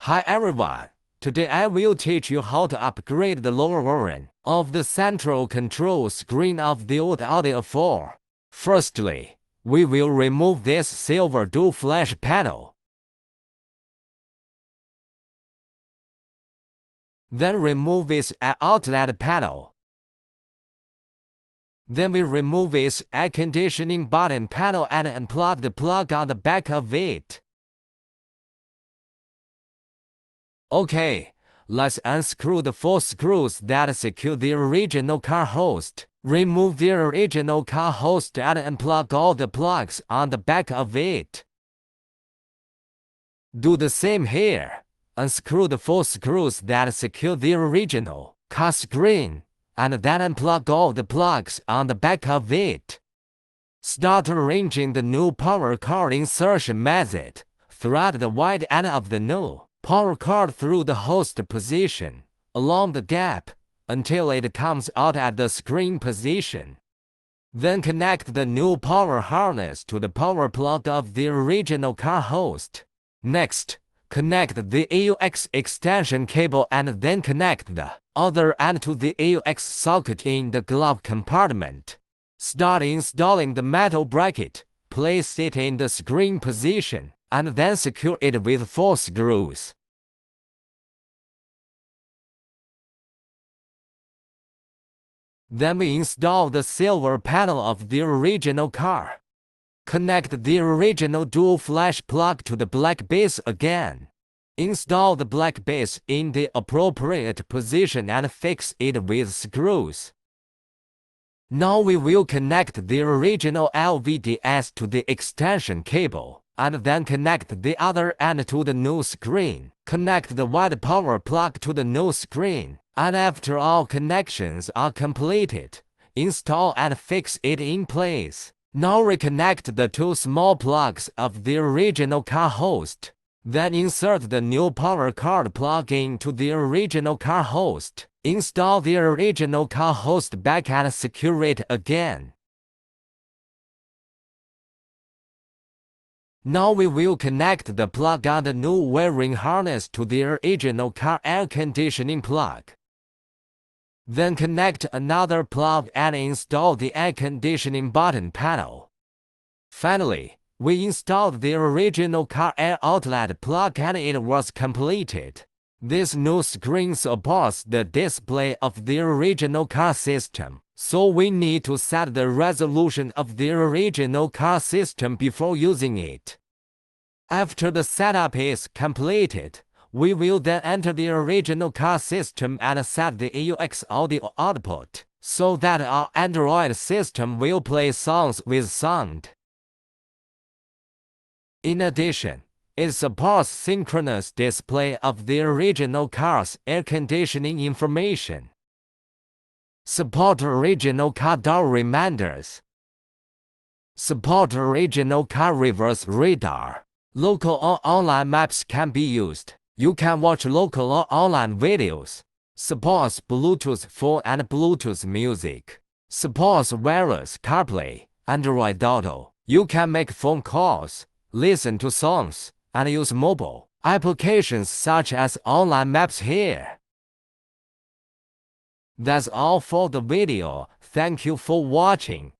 Hi everyone, today I will teach you how to upgrade the lower version of the central control screen of the old Audi A4. Firstly, we will remove this silver dual flash panel. Then remove its outlet panel. Then we remove its air conditioning button panel and unplug the plug on the back of it. Okay, let's unscrew the 4 screws that secure the original car host. Remove the original car host and unplug all the plugs on the back of it. Do the same here. Unscrew the 4 screws that secure the original car screen, and then unplug all the plugs on the back of it. Start arranging the new power cord insertion method. Thread the wide end of the new power cord through the host position, along the gap, until it comes out at the screen position. Then connect the new power harness to the power plug of the original car host. Next, connect the AUX extension cable and then connect the other end to the AUX socket in the glove compartment. Start installing the metal bracket, place it in the screen position, and then secure it with 4 screws. Then we install the silver panel of the original car. Connect the original dual flash plug to the black base again. Install the black base in the appropriate position and fix it with screws. Now we will connect the original LVDS to the extension cable, and then connect the other end to the new screen. Connect the white power plug to the new screen, and after all connections are completed, install and fix it in place. Now reconnect the 2 small plugs of the original car host. Then insert the new power cord plug into the original car host. Install the original car host back and secure it again. Now we will connect the plug on the new wiring harness to the original car air conditioning plug. Then connect another plug and install the air conditioning button panel. Finally, we installed the original car air outlet plug and it was completed. This new screen supports the display of the original car system, so we need to set the resolution of the original car system before using it. After the setup is completed, we will then enter the original car system and set the AUX audio output, so that our Android system will play songs with sound. In addition, it supports synchronous display of the original car's air conditioning information. Support original car door reminders. Support original car reverse radar. Local or online maps can be used. You can watch local or online videos. Supports Bluetooth phone and Bluetooth music. Supports wireless Carplay, Android Auto. You can make phone calls, listen to songs, and use mobile applications such as online maps here. That's all for the video. Thank you for watching.